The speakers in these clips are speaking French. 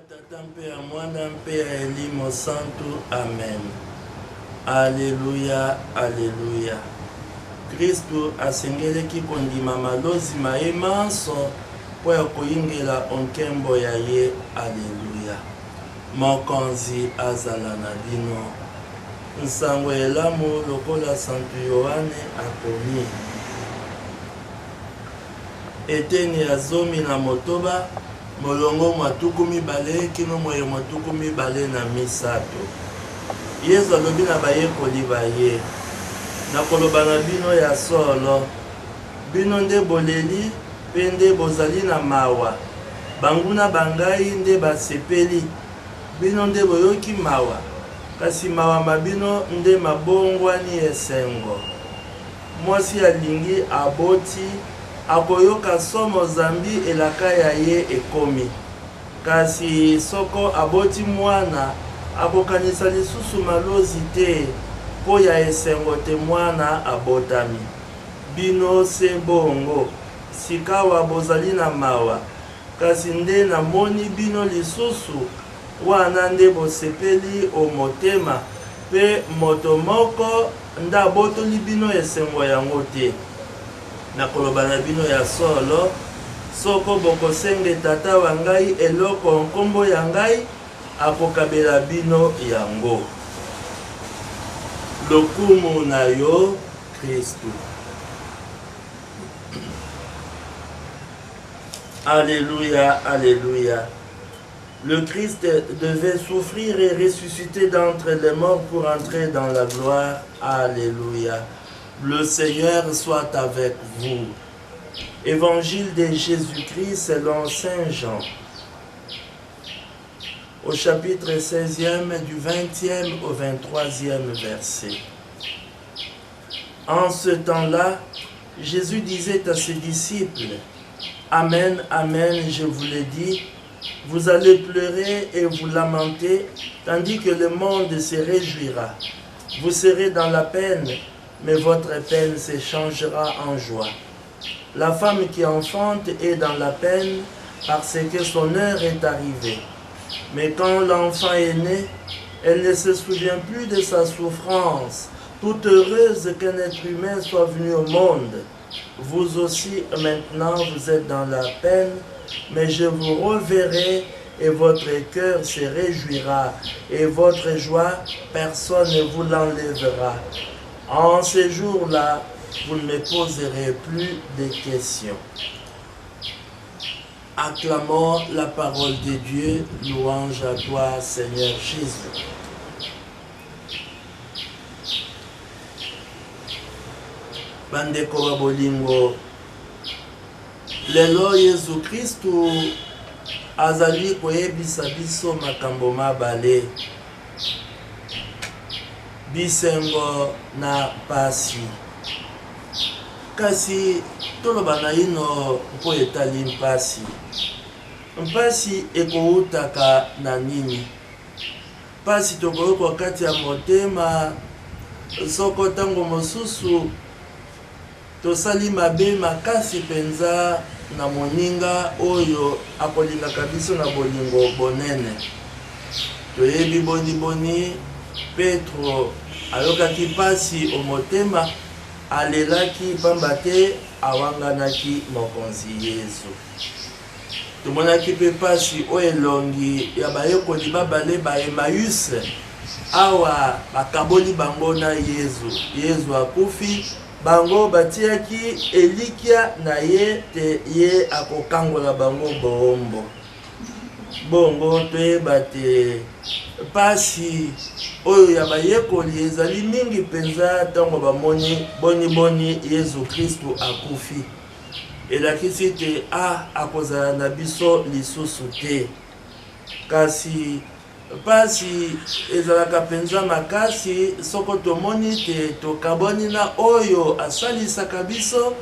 Tata mpe ya mwana mpe ya elimo santu. Amen. Alleluya, alleluya. Kristu asengeleki kondima malozi maye manso po ya koyingela onkembo ya ye. Alleluya. Mokonzi azala na bino. Nsango elamu lokola Santu Yohane akomi. Eteni ya zomi na motoba molongo mwatuku mibale kino moye mwatuku mibale na misato. Yesu alobi na bayekoli baye, nakoloba na bino ya solo, bino nde boleli mpe nde bozali na mawa, banguna bangai nde basepeli, bino nde boyoki mawa, kasi mawa mabino nde mabongwani esengo. Mwasi alingi aboti akoyoka somo zambi elaka ya ye ekomi, kasi soko aboti mwana akokanisa lisusu malozi te po ya esengo te mwana abotami. Bino se bongo sikawa bozali na mawa, kasi nde namoni bino lisusu wana nde bosepeli omotema pe moto moko nda abotoli bino esengo yango te. Nakoloba na bino ya solo, soko bokosenge tata wa ngai eloko nkombo ya ngai akokabela bino yango. Lokumu na yo Kristu. Alléluia, alléluia. Le Christ devait souffrir et ressusciter d'entre les morts pour entrer dans la gloire. Alléluia. Le Seigneur soit avec vous. Évangile de Jésus-Christ selon Saint Jean. Au chapitre 16e, du 20e au 23e verset. En ce temps-là, Jésus disait à ses disciples, « Amen, amen, je vous le dis, vous allez pleurer et vous lamenter, tandis que le monde se réjouira. Vous serez dans la peine, mais votre peine se changera en joie. La femme qui enfante est dans la peine parce que son heure est arrivée. Mais quand l'enfant est né, elle ne se souvient plus de sa souffrance, toute heureuse qu'un être humain soit venu au monde. Vous aussi, maintenant, vous êtes dans la peine, mais je vous reverrai et votre cœur se réjouira, et votre joie, personne ne vous l'enlèvera. En ces jours-là, vous ne me poserez plus de questions. » Acclamons la parole de Dieu, louange à toi, Seigneur Jésus. Bandeko wa bolingo, lelo Yesu Kristu azali koyebisa biso makambo mabale, bisengo na pasi. Kasi toloba na ino mpo etali mpasi. Mpasi ekoutaka na nini? Mpasi tokoyoka kati ya motema, soko tango mosusu tosali mabe makasi penza na moninga oyo akolingaka biso na bolingo bonene. Toyebi boni Petro ayokaki pasi omotema, alelaki pamba te awanganaki mokonzi Yesu. Tomonaki pe pasi oyo elongi ya bayekoli babale ba Emmaüs awa bakaboli bango na Yesu akufi, bango batiaki elikia na ye te ye akokangola bango boombo. Bongo toyeba te pasi oyo ya bayekoli ezali mingi penza ntango bamoni boni Yesu Kristu akufi. Elakisi te akozala na biso lisusu te. Kasi pasi ezalaka penza makasi soko tomoni te tokaboni na oyo asalisaka biso,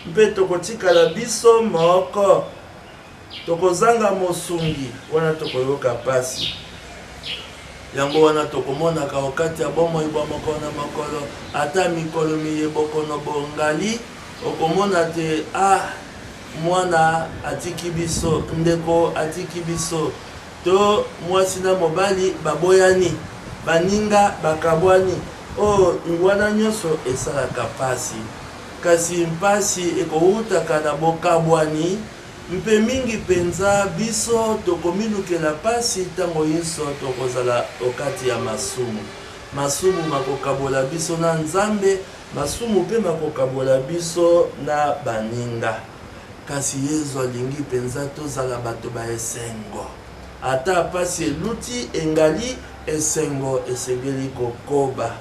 mpe tokotikala biso moko, tokozanga mosungi wana tokoyoka pasi. Yango wana tokomonaka okati ya bomoi bwa mokolo na mokolo, ata mikolo miyebokono bongali, okomona te mwana atiki biso, ndeko atiki biso, to mwasi na mobali baboyani baninga bakabwani wana nyonso esalaka pasi kasi mpasi ekowutaka na bokabwani mpe mingi penza biso tokomilukela pasi ntango nyonso tokozala okati ya masumu makokabola biso na nzambe masumu mpe makokabola biso na baninga kasi Yesu alingi penza tozala bato ba esengo ata pasi eluti engali esengo esengeli kokoba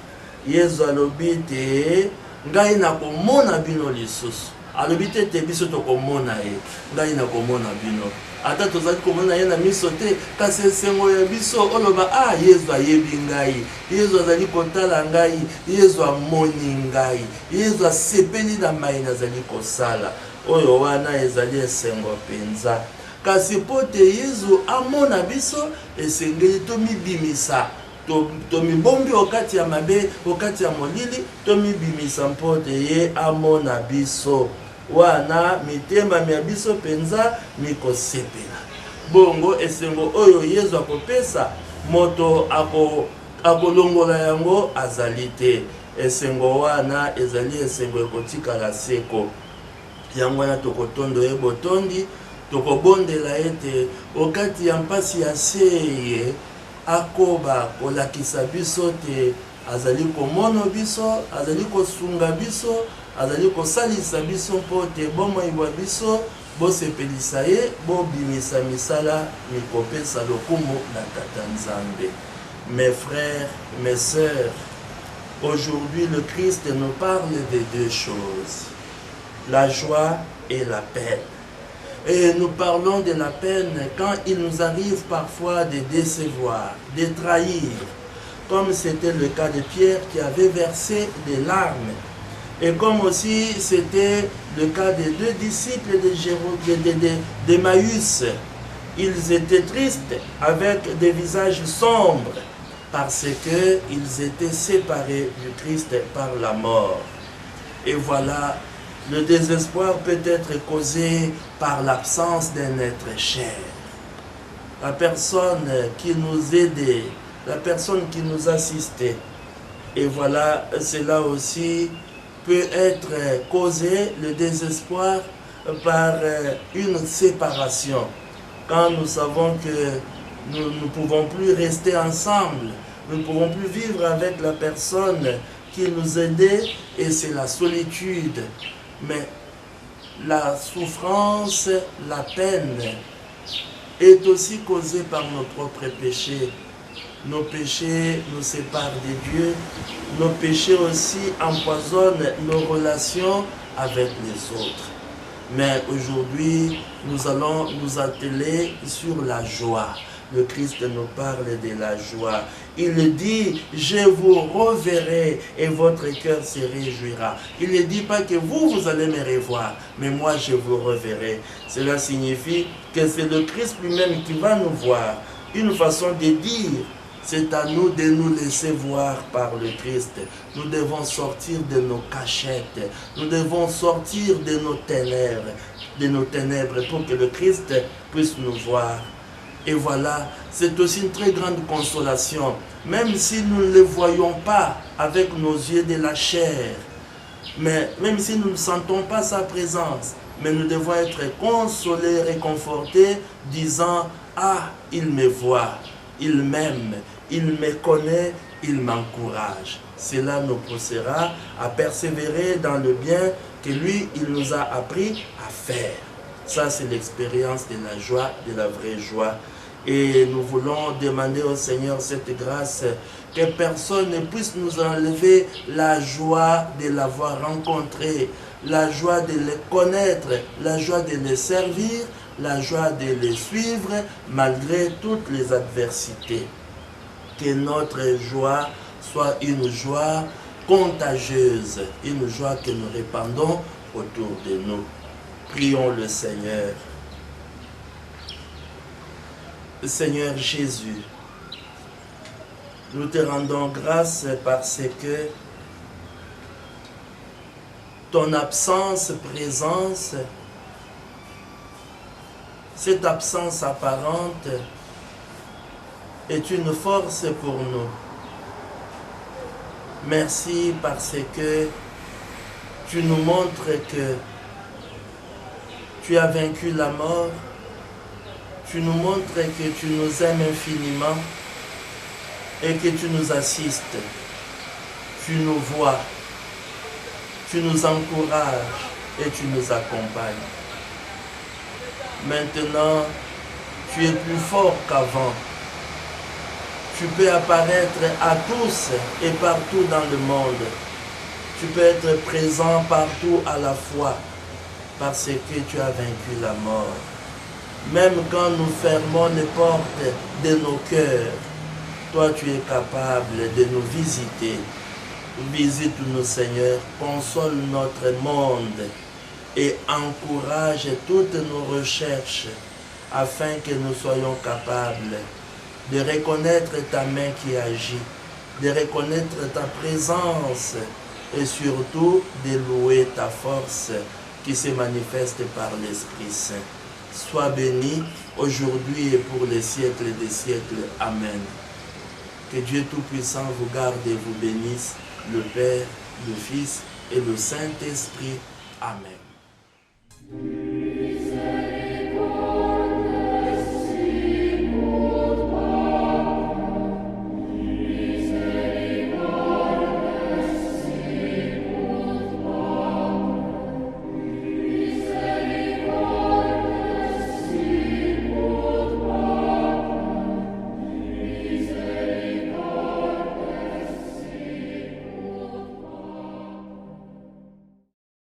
Yesu alobi te ngai nakomona bino lisusu alobi te biso tokomona ye ngai nakomona bino ata tozali komona ye na miso te kasi esengo ya biso oloba Yesu ayebi ngai Yesu azali kotala ngai Yesu amoni ngai Yesu asepeli na mai nazali kosala oyo wana ezali esengo penza kasi po te Yesu amona biso esengeli tomibimisa tomibombi okati ya mabe okati ya molili tomibimisa mpo te ye amona biso wana mitema ya biso penza mikosepela bongo esengo oyo Yesu akopesa moto akolongola yango azali te esengo wana ezali esengo ekotikala seko yango wana tokotondo ye botondi tokobondela ete okati ya mpasi ya seye akoba kolakisa biso te azali komona biso azali kosunga biso azali kosalisa biso mpo te bomoi bwa biso bosepelisa ye bobimisa misala mikopesa lokumu na tata nzambe. Mes frères, mes sœurs, aujourd'hui le Christ nous parle de deux choses, la joie et la peine. Et nous parlons de la peine quand il nous arrive parfois de décevoir, de trahir, comme c'était le cas de Pierre qui avait versé des larmes. Et comme aussi c'était le cas des deux disciples d'Emmaüs. Ils étaient tristes avec des visages sombres parce qu'ils étaient séparés du Christ par la mort. Et voilà, le désespoir peut être causé par l'absence d'un être cher. La personne qui nous aidait, la personne qui nous assistait. Et voilà, cela aussi peut être causé, le désespoir, par une séparation. Quand nous savons que nous ne pouvons plus rester ensemble, nous ne pouvons plus vivre avec la personne qui nous aidait, et c'est la solitude. Mais la souffrance, la peine est aussi causée par nos propres péchés. Nos péchés nous séparent de Dieu. Nos péchés aussi empoisonnent nos relations avec les autres. Mais aujourd'hui, nous allons nous atteler sur la joie. Le Christ nous parle de la joie. Il dit, je vous reverrai et votre cœur se réjouira. Il ne dit pas que vous allez me revoir, mais moi je vous reverrai. Cela signifie que c'est le Christ lui-même qui va nous voir. Une façon de dire, c'est à nous de nous laisser voir par le Christ. Nous devons sortir de nos cachettes. Nous devons sortir de nos ténèbres pour que le Christ puisse nous voir. Et voilà, c'est aussi une très grande consolation. Même si nous ne le voyons pas avec nos yeux de la chair, mais même si nous ne sentons pas sa présence, mais nous devons être consolés, réconfortés, disant, ah, il me voit, il m'aime, il me connaît, il m'encourage. Cela nous poussera à persévérer dans le bien que lui, il nous a appris à faire. Ça, c'est l'expérience de la joie, de la vraie joie. Et nous voulons demander au Seigneur cette grâce, que personne ne puisse nous enlever la joie de l'avoir rencontré, la joie de les connaître, la joie de les servir, la joie de les suivre malgré toutes les adversités. Que notre joie soit une joie contagieuse, une joie que nous répandons autour de nous. Prions le Seigneur. Seigneur Jésus, nous te rendons grâce parce que ton absence-présence, cette absence apparente, est une force pour nous. Merci parce que tu nous montres que tu as vaincu la mort. Tu nous montres que tu nous aimes infiniment et que tu nous assistes. Tu nous vois, tu nous encourages et tu nous accompagnes. Maintenant, tu es plus fort qu'avant. Tu peux apparaître à tous et partout dans le monde. Tu peux être présent partout à la fois parce que tu as vaincu la mort. Même quand nous fermons les portes de nos cœurs, toi tu es capable de nous visiter. Visite-nous, Seigneur, console notre monde et encourage toutes nos recherches afin que nous soyons capables de reconnaître ta main qui agit, de reconnaître ta présence et surtout de louer ta force qui se manifeste par l'Esprit Saint. Sois béni aujourd'hui et pour les siècles des siècles. Amen. Que Dieu Tout-Puissant vous garde et vous bénisse, le Père, le Fils et le Saint-Esprit. Amen.